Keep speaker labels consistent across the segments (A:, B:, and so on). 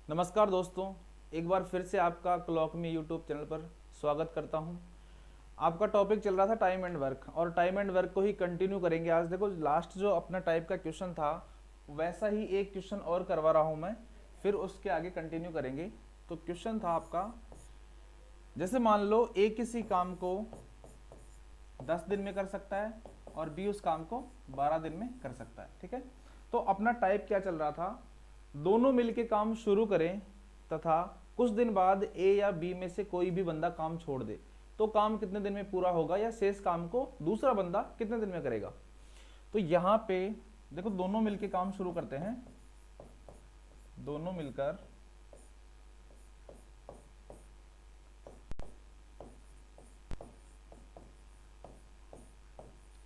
A: नमस्कार दोस्तों, एक बार फिर से आपका क्लॉक में यूट्यूब चैनल पर स्वागत करता हूं। आपका टॉपिक चल रहा था टाइम एंड वर्क, और टाइम एंड वर्क को ही कंटिन्यू करेंगे। आज देखो, लास्ट जो अपना टाइप का क्वेश्चन था वैसा ही एक क्वेश्चन और करवा रहा हूं मैं, फिर उसके आगे कंटिन्यू करेंगे। तो क्वेश्चन था आपका, जैसे मान लो ए किसी काम को 10 दिन में कर सकता है और बी उस काम को 12 दिन में कर सकता है। ठीक है, तो अपना टाइप क्या चल रहा था, दोनों मिलके काम शुरू करें तथा कुछ दिन बाद ए या बी में से कोई भी बंदा काम छोड़ दे, तो काम कितने दिन में पूरा होगा, या शेष काम को दूसरा बंदा कितने दिन में करेगा। तो यहां पे देखो, दोनों मिलके काम शुरू करते हैं, दोनों मिलकर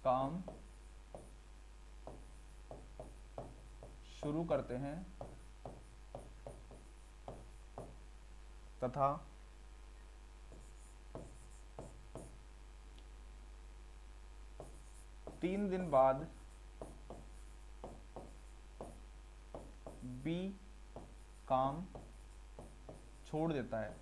A: काम शुरू करते हैं तथा 3 दिन बाद बी काम छोड़ देता है,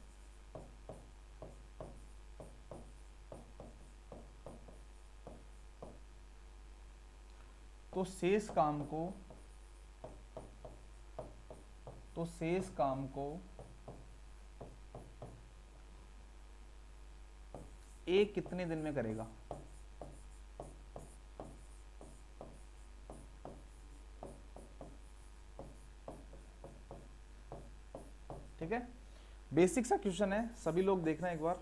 A: तो शेष काम को ए कितने दिन में करेगा। ठीक है, बेसिक सा क्वेश्चन है, सभी लोग देखना एक बार।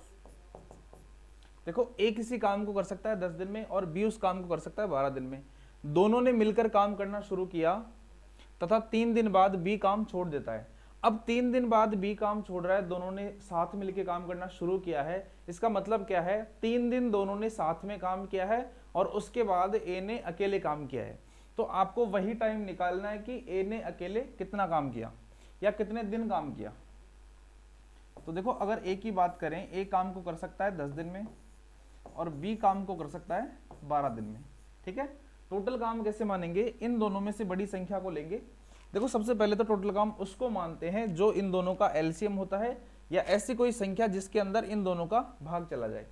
A: देखो, ए किसी काम को कर सकता है 10 दिन में और बी उस काम को कर सकता है 12 दिन में। दोनों ने मिलकर काम करना शुरू किया तथा 3 दिन बाद बी काम छोड़ देता है। अब 3 दिन बाद बी काम छोड़ रहा है, दोनों ने साथ मिलकर काम करना शुरू किया है। इसका मतलब क्या है, 3 दिन दोनों ने साथ में काम किया है और उसके बाद ए ने अकेले काम किया है। तो आपको वही टाइम निकालना है कि ए ने अकेले कितना काम किया या कितने दिन काम किया। तो देखो, अगर ए की बात करें, ए काम को कर सकता है 10 दिन में और बी काम को कर सकता है 12 दिन में। ठीक है, टोटल काम कैसे मानेंगे, इन दोनों में से बड़ी संख्या को लेंगे। देखो, सबसे पहले तो टोटल काम उसको मानते हैं जो इन दोनों का एलसीएम होता है, या ऐसी कोई संख्या जिसके अंदर इन दोनों का भाग चला जाए।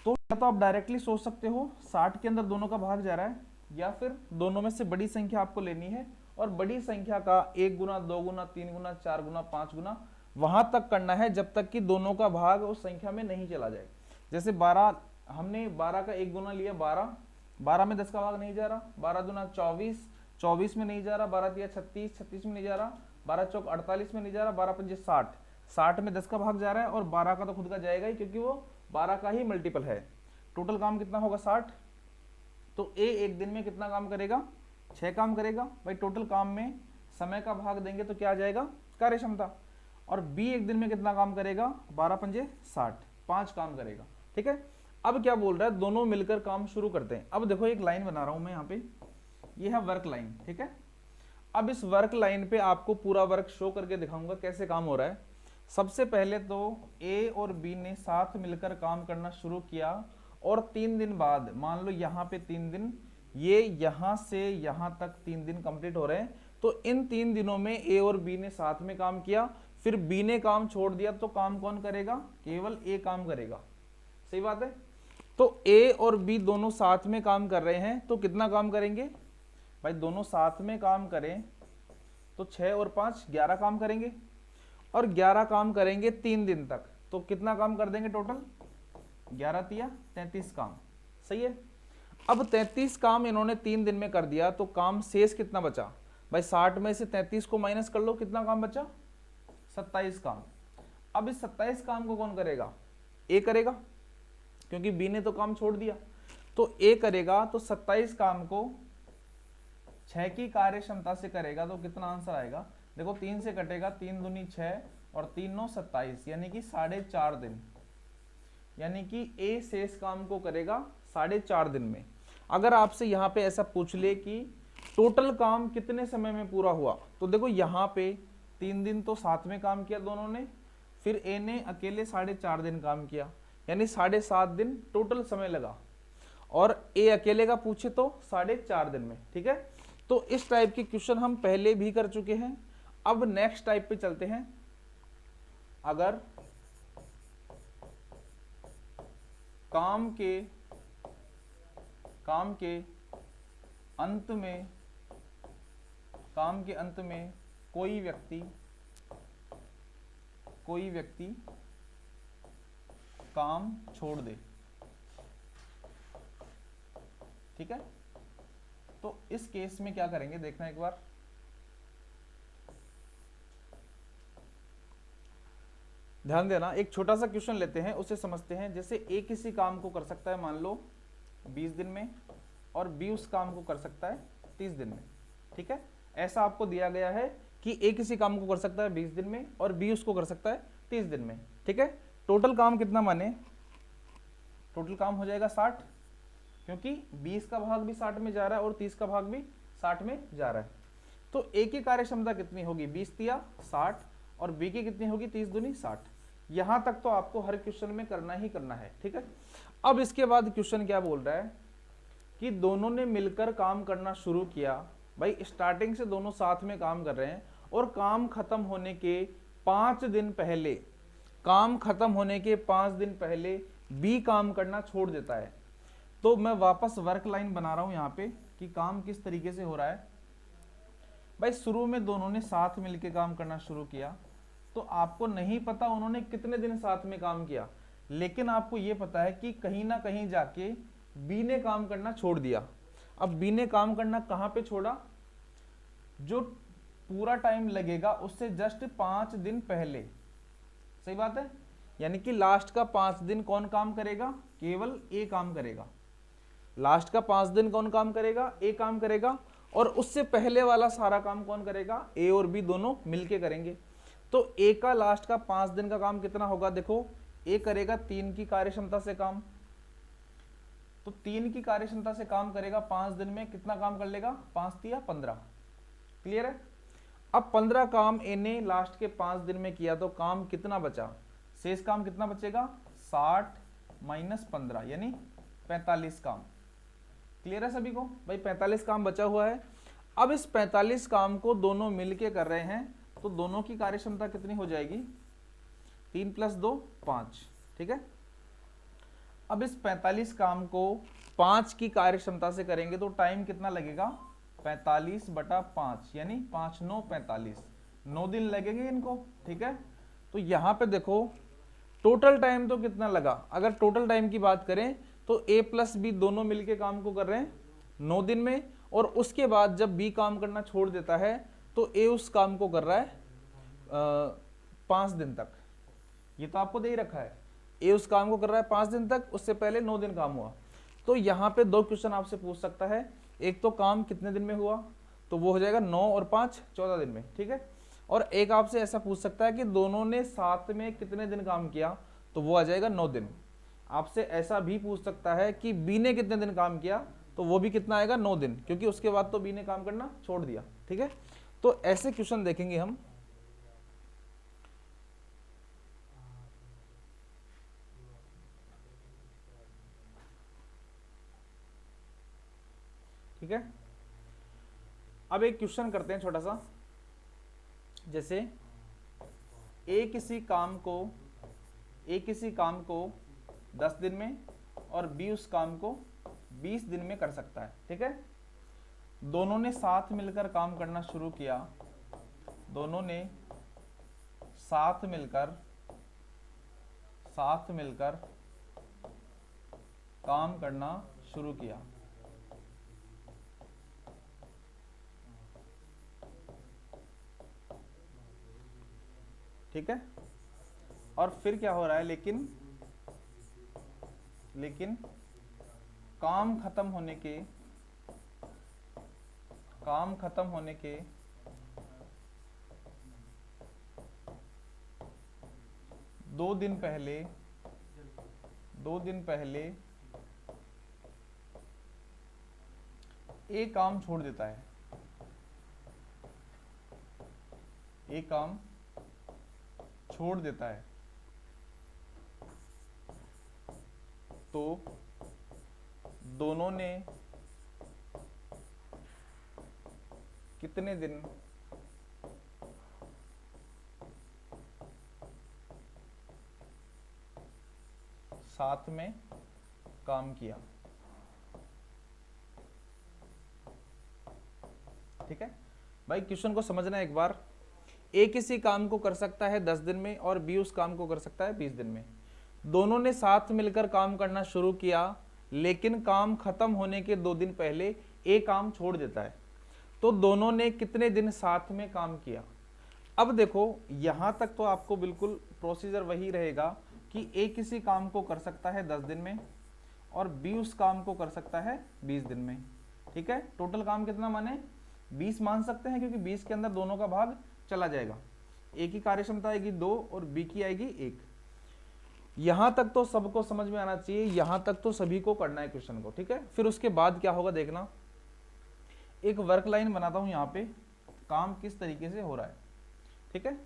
A: तो या तो आप डायरेक्टली सोच सकते हो 60 के अंदर दोनों का भाग जा रहा है, या फिर दोनों में से बड़ी संख्या आपको लेनी है और बड़ी संख्या का 1 गुना, 2 गुना, 3 गुना, 4 गुना, 5 गुना वहां तक करना है जब तक कि दोनों का भाग उस संख्या में नहीं चला जाए। जैसे 12, हमने 12 का 1 गुना लिया 12, 12 में 10 का भाग नहीं जा रहा, 12 दूना 24, 24 में नहीं जा रहा, 12 दिया 36, 36 में नहीं जा रहा, 12 चौक 48 में नहीं जा रहा, 12 पंजे 60, 60 में 10 का भाग जा रहा है, और 12 का तो खुद का जाएगा ही क्योंकि वो 12 का ही मल्टीपल है। टोटल काम कितना होगा 60। तो ए एक दिन में कितना काम करेगा, 6 काम करेगा। भाई टोटल काम में समय का भाग देंगे तो क्या आ जाएगा, कार्य क्षमता। और बी एक दिन में कितना काम करेगा, 12 पंजे 60, 5 काम करेगा। ठीक है, अब क्या बोल रहा है, दोनों मिलकर काम शुरू करते हैं। अब देखो, एक लाइन बना रहा हूं मैं यहाँ पे, ये है वर्क लाइन। ठीक है, अब इस वर्क लाइन पे आपको पूरा वर्क शो करके दिखाऊंगा कैसे काम हो रहा है। सबसे पहले तो ए और बी ने साथ मिलकर काम करना शुरू किया, और 3 दिन बाद, मान लो यहाँ पे 3 दिन, ये यहाँ से यहाँ तक 3 दिन कंप्लीट हो रहे हैं। तो इन 3 दिनों में ए और बी ने साथ में काम किया, फिर बी ने काम छोड़ दिया, तो काम कौन करेगा, केवल ए काम करेगा। सही बात है। तो ए और बी दोनों साथ में काम कर रहे हैं, तो कितना काम करेंगे भाई, दोनों साथ में काम करें तो 6 और 5 11 काम करेंगे, और 11 काम करेंगे 3 दिन तक, तो कितना काम कर देंगे टोटल, 11 तिया 33 काम। सही है। अब 33 काम इन्होंने 3 दिन में कर दिया, तो काम शेष कितना बचा भाई, 60 में से 33 को माइनस कर लो, कितना काम बचा, 27 काम। अब इस 27 काम को कौन करेगा, ए करेगा, क्योंकि बी ने तो काम छोड़ दिया। तो ए करेगा, तो 27 काम को 6 की कार्य क्षमता से करेगा, तो कितना आंसर आएगा, देखो 3 से कटेगा, 3 दूनी 6 और 3 9 27, यानी कि 4.5 दिन। यानी कि ए शेष काम को करेगा 4.5 दिन में। अगर आपसे यहाँ पे ऐसा पूछ ले कि टोटल काम कितने समय में पूरा हुआ, तो देखो यहाँ पे 3 दिन तो साथ में काम किया दोनों ने, फिर ए ने अकेले 4.5 दिन काम किया, यानी 7.5 दिन टोटल समय लगा, और ए अकेले का पूछे तो 4.5 दिन में। ठीक है, तो इस टाइप के क्वेश्चन हम पहले भी कर चुके हैं। अब नेक्स्ट टाइप पे चलते हैं। अगर काम के अंत में कोई व्यक्ति काम छोड़ दे, ठीक है, तो इस केस में क्या करेंगे देखना एक बार। ध्यान देना, एक छोटा सा क्वेश्चन लेते हैं, उसे समझते हैं। जैसे ए किसी काम को कर सकता है मान लो 20 दिन में, और बी उस काम को कर सकता है 30 दिन में, ठीक है। ऐसा आपको दिया गया है कि ए किसी काम को कर सकता है 20 दिन में और बी उसको कर सकता है 30 दिन में, ठीक है। टोटल काम कितना माने, टोटल काम हो जाएगा 60, क्योंकि 20 का भाग भी 60 में जा रहा है और 30 का भाग भी 60 में जा रहा है। तो ए की कार्य क्षमता कितनी होगी, 20 तिया 60, और बी की कितनी होगी, 30 दूनी 60। यहां तक तो आपको हर क्वेश्चन में करना ही करना है, ठीक है। अब इसके बाद क्वेश्चन क्या बोल रहा है कि दोनों ने मिलकर काम करना शुरू किया। भाई स्टार्टिंग से दोनों साथ में काम कर रहे हैं, और काम खत्म होने के 5 दिन पहले, बी काम करना छोड़ देता है। तो मैं वापस वर्क लाइन बना रहा हूं यहां पे कि काम किस तरीके से हो रहा है। भाई शुरू में दोनों ने साथ मिलकर काम करना शुरू किया, तो आपको नहीं पता उन्होंने कितने दिन साथ में काम किया, लेकिन आपको यह पता है कि कहीं ना कहीं जाके बी ने काम करना छोड़ दिया। अब बी ने काम करना कहां पे छोड़ा, जो पूरा टाइम लगेगा उससे जस्ट 5 दिन पहले, सही बात है। यानी कि लास्ट का 5 दिन कौन काम करेगा, केवल ए काम करेगा। लास्ट का 5 दिन कौन काम करेगा, ए काम करेगा, और उससे पहले वाला सारा काम कौन करेगा, ए और बी दोनों मिलके करेंगे। तो ए का लास्ट का 5 दिन का काम कितना होगा, देखो ए करेगा 3 की कार्य क्षमता से काम, तो 3 की कार्य क्षमता से काम करेगा 5 दिन में, कितना काम कर लेगा, 5 तिया 15, क्लियर है। अब 15 काम ए ने लास्ट के 5 दिन में किया, तो काम कितना बचा, शेष काम कितना बचेगा, 60 माइनस 15 यानी 45 काम, क्लियर है सभी को। भाई 45 काम बचा हुआ है। अब इस 45 काम को दोनों मिलके कर रहे हैं, तो दोनों की कार्य क्षमता कितनी हो जाएगी, 3 + 2 5, ठीक है। अब इस 45 काम को 5 की कार्य क्षमता से करेंगे तो टाइम कितना लगेगा, 45/5 यानी 5 9 45, 9 दिन लगेंगे इनको, ठीक है। तो यहां पे देखो टोटल टाइम तो कितना लगा, अगर टोटल टाइम की बात करें तो ए प्लस बी दोनों मिलके काम को कर रहे हैं 9 दिन में, और उसके बाद जब बी काम करना छोड़ देता है तो ए उस काम को कर रहा है 5 दिन तक। ये तो आपको दे ही रखा है, ए उस काम को कर रहा है 5 दिन तक, उससे पहले 9 दिन काम हुआ। तो यहाँ पे 2 क्वेश्चन आपसे पूछ सकता है, एक तो काम कितने दिन में हुआ, तो वो हो जाएगा 9 और 5 14 दिन में, ठीक है। और एक आपसे ऐसा पूछ सकता है कि दोनों ने साथ में कितने दिन काम किया, तो वो आ जाएगा 9 दिन। आपसे ऐसा भी पूछ सकता है कि बी ने कितने दिन काम किया, तो वो भी कितना आएगा, 9 दिन, क्योंकि उसके बाद तो बी ने काम करना छोड़ दिया, ठीक है। तो ऐसे क्वेश्चन देखेंगे हम। ठीक है, अब एक क्वेश्चन करते हैं छोटा सा। जैसे ए किसी काम को 10 दिन में और बी उस काम को 20 दिन में कर सकता है, ठीक है। दोनों ने साथ मिलकर काम करना शुरू किया, दोनों ने साथ मिलकर काम करना शुरू किया, ठीक है। और फिर क्या हो रहा है, लेकिन काम खत्म होने के 2 दिन पहले एक काम छोड़ देता है, एक काम छोड़ देता है, तो दोनों ने कितने दिन साथ में काम किया। ठीक है भाई, क्वेश्चन को समझना एक बार। ए किसी काम को कर सकता है 10 दिन में और बी उस काम को कर सकता है 20 दिन में। दोनों ने साथ मिलकर काम करना शुरू किया, लेकिन काम खत्म होने के 2 दिन पहले ए काम छोड़ देता है। तो दोनों ने कितने दिन साथ में काम किया? अब देखो यहां तक तो आपको बिल्कुल प्रोसीजर वही रहेगा कि ए किसी काम को कर सकता है 10 दिन में और बी उस काम को कर सकता है 20 दिन में। ठीक है, टोटल काम कितना माने 20 मान सकते हैं, क्योंकि 20 के अंदर दोनों का भाग चला जाएगा। ए की कार्य क्षमता आएगी 2 और बी की आएगी 1। यहां तक तो सबको समझ में आना चाहिए, यहां तक तो सभी को करना है क्वेश्चन को। ठीक है, फिर उसके बाद क्या होगा देखना, एक वर्क लाइन बनाता हूं यहाँ पे, काम किस तरीके से हो रहा है। ठीक है,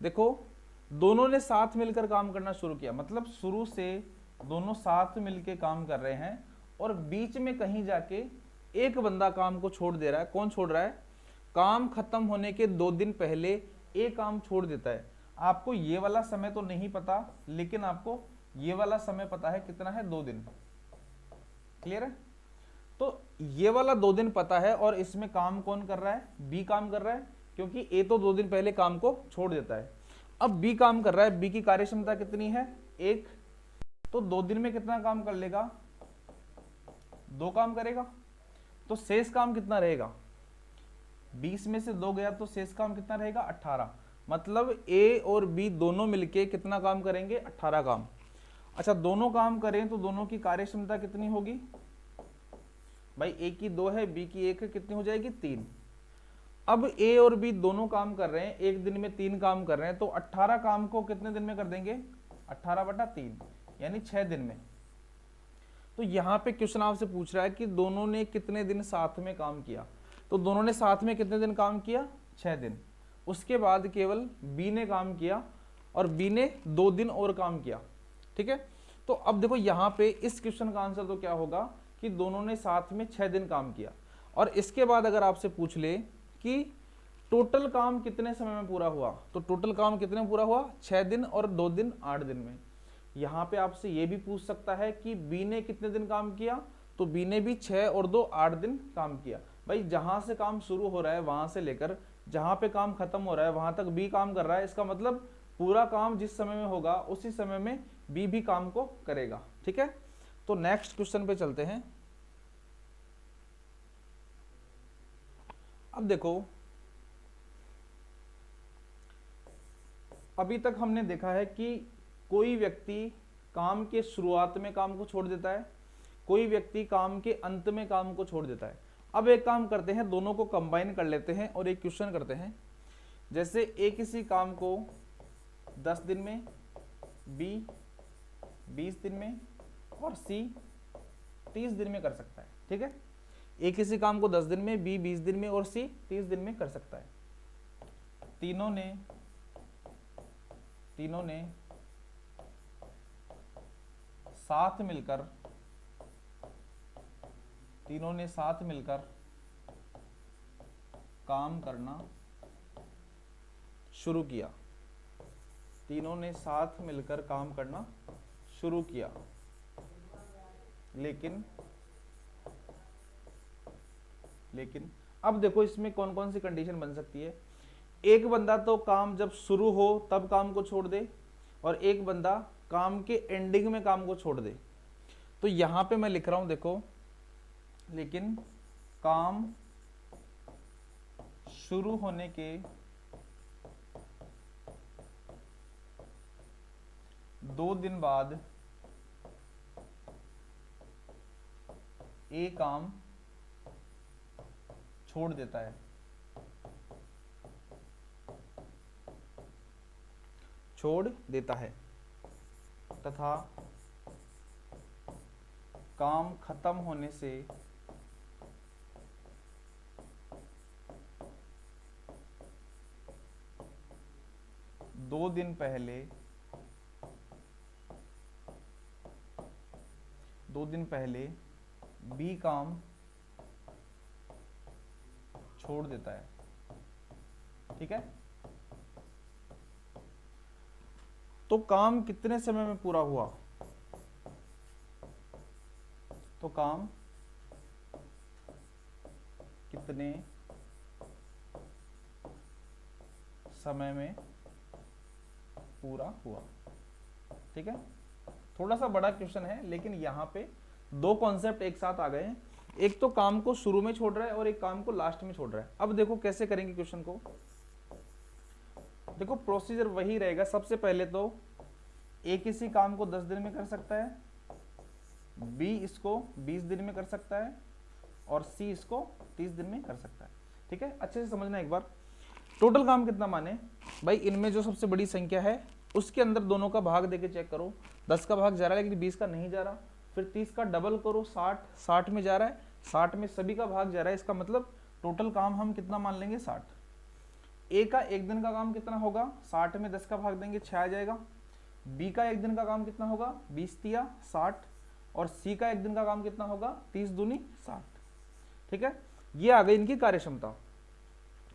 A: देखो दोनों ने साथ मिलकर काम करना शुरू किया, मतलब शुरू से दोनों साथ मिलकर काम कर रहे हैं और बीच में कहीं जाके एक बंदा काम को छोड़ दे रहा है। कौन छोड़ रहा है? काम खत्म होने के 2 दिन पहले एक काम छोड़ देता है। आपको ये वाला समय तो नहीं पता, लेकिन आपको ये वाला समय पता है, कितना है 2 दिन। क्लियर है? तो ये वाला 2 दिन पता है और इसमें काम कौन कर रहा है? बी काम कर रहा है, क्योंकि ए तो 2 दिन पहले काम को छोड़ देता है। अब बी काम कर रहा है, बी की कार्य क्षमता कितनी है? 1। तो 2 दिन में कितना काम कर लेगा? 2 काम करेगा। तो शेष काम कितना रहेगा? 20 में से 2 गया तो शेष काम कितना रहेगा? 18। मतलब ए और बी दोनों मिलके कितना काम करेंगे? 18 काम। अच्छा, दोनों काम करें तो दोनों की कार्य क्षमता कितनी होगी भाई? ए की 2 है, बी की 1 है, कितनी हो जाएगी? 3। अब ए और बी दोनों काम कर रहे हैं, एक दिन में 3 काम कर रहे हैं, तो 18 काम को कितने दिन में कर देंगे? 18/3 यानी 6 दिन में। तो यहाँ पे क्वेश्चन आपसे पूछ रहा है कि दोनों ने कितने दिन साथ में काम किया। तो दोनों ने साथ में कितने दिन काम किया? 6 दिन। उसके बाद केवल बी ने काम किया और बी ने 2 दिन और काम किया। ठीक है, तो अब देखो यहाँ पे इस क्वेश्चन का आंसर तो क्या होगा कि दोनों ने साथ में 6 दिन काम किया। और इसके बाद अगर आपसे पूछ ले कि टोटल काम कितने समय में पूरा हुआ, तो टोटल काम कितने में पूरा हुआ? 6 दिन और 2 दिन 8 दिन में। यहाँ पे आपसे ये भी पूछ सकता है कि बी ने कितने दिन काम किया, तो बी ने भी 6 और 2 8 दिन काम किया। भाई जहां से काम शुरू हो रहा है वहां से लेकर जहां पे काम खत्म हो रहा है वहां तक बी काम कर रहा है। इसका मतलब पूरा काम जिस समय में होगा उसी समय में बी भी काम को करेगा। ठीक है, तो नेक्स्ट क्वेश्चन पे चलते हैं। अब देखो, अभी तक हमने देखा है कि कोई व्यक्ति काम के शुरुआत में काम को छोड़ देता है, कोई व्यक्ति काम के अंत में काम को छोड़ देता है। अब एक काम करते हैं, दोनों को कंबाइन कर लेते हैं और एक क्वेश्चन करते हैं। जैसे ए किसी काम को 10 दिन में, बी 20 दिन में और सी 30 दिन में कर सकता है। ठीक है, ए किसी काम को 10 दिन में, बी 20 दिन में और सी 30 दिन में कर सकता है। तीनों ने साथ मिलकर काम करना शुरू किया। तीनों ने साथ मिलकर काम करना शुरू किया, लेकिन अब देखो इसमें कौन कौन सी कंडीशन बन सकती है। एक बंदा तो काम जब शुरू हो तब काम को छोड़ दे और एक बंदा काम के एंडिंग में काम को छोड़ दे। तो यहां पे मैं लिख रहा हूं, देखो, लेकिन काम शुरू होने के 2 दिन बाद ए काम छोड़ देता है तथा काम खत्म होने से 2 दिन पहले बी काम छोड़ देता है। ठीक है, तो काम कितने समय में पूरा हुआ? तो काम कितने समय में पूरा हुआ। ठीक है, थोड़ा सा बड़ा क्वेश्चन है, लेकिन यहाँ पे दो कॉन्सेप्ट एक साथ आ गए हैं। एक तो काम को शुरू में छोड़ रहा है और एक काम को लास्ट में छोड़ रहा है। अब देखो कैसे करेंगे क्वेश्चन को। देखो प्रोसीजर वही रहेगा। सबसे पहले तो ए किसी काम को 10 दिन में कर सकता है, बी इसको 20 दिन में कर सकता है और सी इसको 30 दिन में कर सकता है। ठीक है, अच्छे से समझना एक बार। टोटल काम कितना माने भाई, इनमें जो सबसे बड़ी संख्या है उसके अंदर दोनों का भाग देके चेक करो। 10 का भाग जा रहा है लेकिन 20 का नहीं जा रहा। फिर 30 का डबल करो, 60 में जा रहा है, 60 में सभी का भाग जा रहा है। इसका मतलब टोटल काम हम कितना मान लेंगे, 60। ए का एक दिन का काम कितना होगा, 60 में 10 का भाग देंगे 6 आ जाएगा। बी का एक दिन का काम कितना होगा, 20 तिया 60। और सी का एक दिन का काम कितना होगा, 30 दूनी 60। ठीक है, ये आ गई इनकी कार्यक्षमता।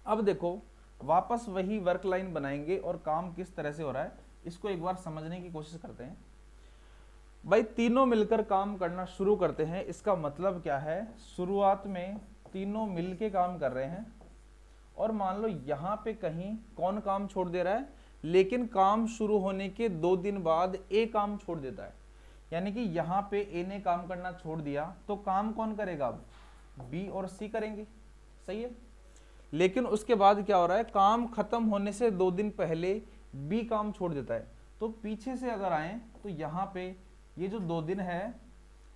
A: अब देखो वापस वही वर्क लाइन बनाएंगे और काम किस तरह से हो रहा है इसको एक बार समझने की कोशिश करते हैं। भाई तीनों मिलकर काम करना शुरू करते हैं। इसका मतलब क्या है, शुरुआत में तीनों मिलके काम कर रहे हैं और मान लो यहाँ पे कहीं कौन काम छोड़ दे रहा है, लेकिन काम शुरू होने के 2 दिन बाद ए काम छोड़ देता है। यानी कि यहाँ पे ए ने काम करना छोड़ दिया तो काम कौन करेगा, अब बी और सी करेंगे। सही है, लेकिन उसके बाद क्या हो रहा है, काम खत्म होने से 2 दिन पहले बी काम छोड़ देता है। तो पीछे से अगर आए तो यहाँ पे ये जो 2 दिन है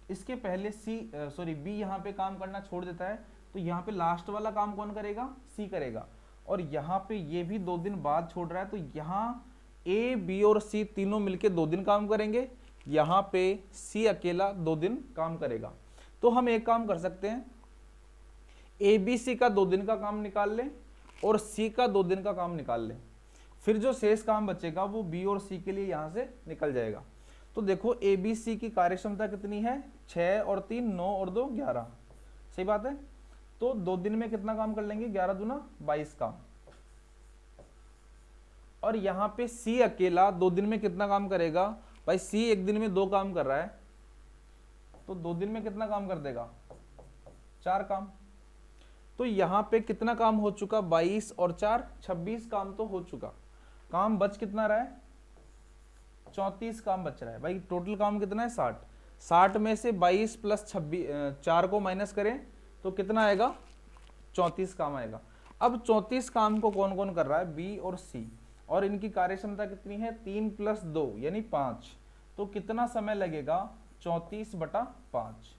A: इसके पहले बी यहाँ पे काम करना छोड़ देता है। तो यहाँ पे लास्ट वाला काम कौन करेगा, सी करेगा। और यहाँ पे ये भी 2 दिन बाद छोड़ रहा है तो यहाँ ए बी और सी तीनों मिलके 2 दिन काम करेंगे, यहाँ पे सी अकेला 2 दिन काम करेगा। तो हम एक काम कर सकते हैं, ए बी सी का 2 दिन का काम निकाल लें और सी का 2 दिन का काम निकाल लें। फिर जो शेष काम बचेगा वो बी और सी के लिए यहाँ से निकल जाएगा। तो देखो ए बी सी की कार्यक्षमता कितनी है, 6 और 3 9 और 2 11। सही बात है, तो 2 दिन में कितना काम कर लेंगे, 11 दूना 22 काम। और यहाँ पे सी अकेला 2 दिन में कितना काम करेगा, भाई सी एक दिन में 2 काम कर रहा है तो 2 दिन में कितना काम कर देगा, 4 काम। तो यहाँ पे कितना काम हो चुका, 22 और 4 26 काम तो हो चुका। काम बच कितना रहा है, 34 काम बच रहा है। भाई टोटल काम कितना है, 60 में से 22 प्लस 4 को माइनस करें तो कितना आएगा, 34 काम आएगा। अब 34 काम को कौन कौन कर रहा है, बी और सी। और इनकी कार्यक्षमता कितनी है, 3 + 2 यानी 5। तो कितना समय लगेगा, 34/5।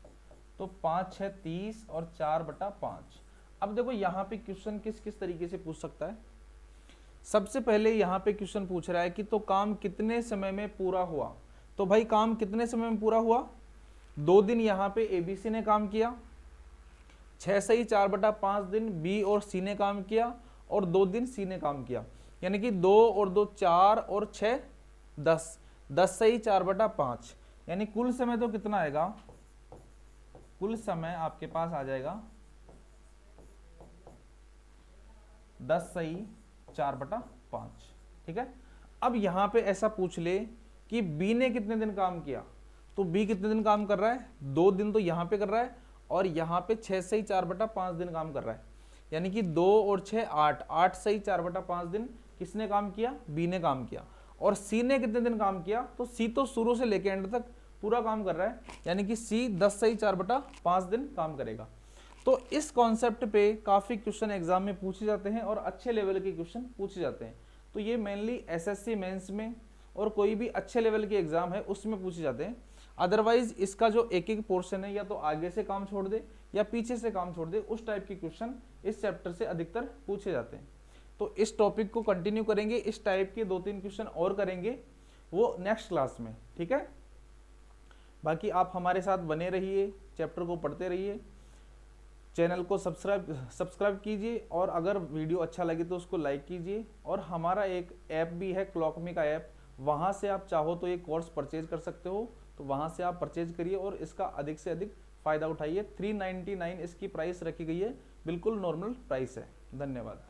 A: तो 5 6 30 और 4/5। अब देखो यहाँ पे क्वेश्चन किस किस तरीके से पूछ सकता है। सबसे पहले यहाँ पे क्वेश्चन पूछ रहा है कि तो काम कितने समय में पूरा हुआ। तो भाई काम कितने समय में पूरा हुआ, 2 दिन यहाँ पे एबीसी ने काम किया, 6 सही 4/5 दिन बी और सी ने काम किया और 2 दिन सी ने काम किया। यानी कि 2 और 2 4 और 6 10, 10 सही 4/5। यानी कुल समय तो कितना आएगा, कुल समय आपके पास आ जाएगा 10 सही 4/5। ठीक है, अब यहां पे ऐसा पूछ ले कि बी ने कितने दिन काम किया, तो बी कितने दिन काम कर रहा है, 2 दिन तो यहां पे कर रहा है और यहां पे 6 सही 4/5 दिन काम कर रहा है। यानी कि 2 और 6 8, 8 सही 4/5 दिन किसने काम किया, बी ने काम किया। और सी ने कितने दिन काम किया, तो सी तो शुरू से लेके एंड तक पूरा काम कर रहा है। यानी कि सी 10 सही 4/5 दिन काम करेगा। तो इस कॉन्सेप्ट पे काफ़ी क्वेश्चन एग्जाम में पूछे जाते हैं और अच्छे लेवल के क्वेश्चन पूछे जाते हैं। तो ये मेनली एसएससी मेंस में और कोई भी अच्छे लेवल के एग्जाम है उसमें पूछे जाते हैं। अदरवाइज इसका जो एक एक पोर्शन है या तो आगे से काम छोड़ दे या पीछे से काम छोड़ दे, उस टाइप के क्वेश्चन इस चैप्टर से अधिकतर पूछे जाते हैं। तो इस टॉपिक को कंटिन्यू करेंगे, इस टाइप के 2-3 क्वेश्चन और करेंगे वो नेक्स्ट क्लास में। ठीक है, बाकी आप हमारे साथ बने रहिए, चैप्टर को पढ़ते रहिए, चैनल को सब्सक्राइब कीजिए और अगर वीडियो अच्छा लगे तो उसको लाइक कीजिए। और हमारा एक ऐप भी है क्लॉकमी का ऐप, वहाँ से आप चाहो तो ये कोर्स परचेज कर सकते हो, तो वहाँ से आप परचेज करिए और इसका अधिक से अधिक फ़ायदा उठाइए। 399 इसकी प्राइस रखी गई है, बिल्कुल नॉर्मल प्राइस है। धन्यवाद।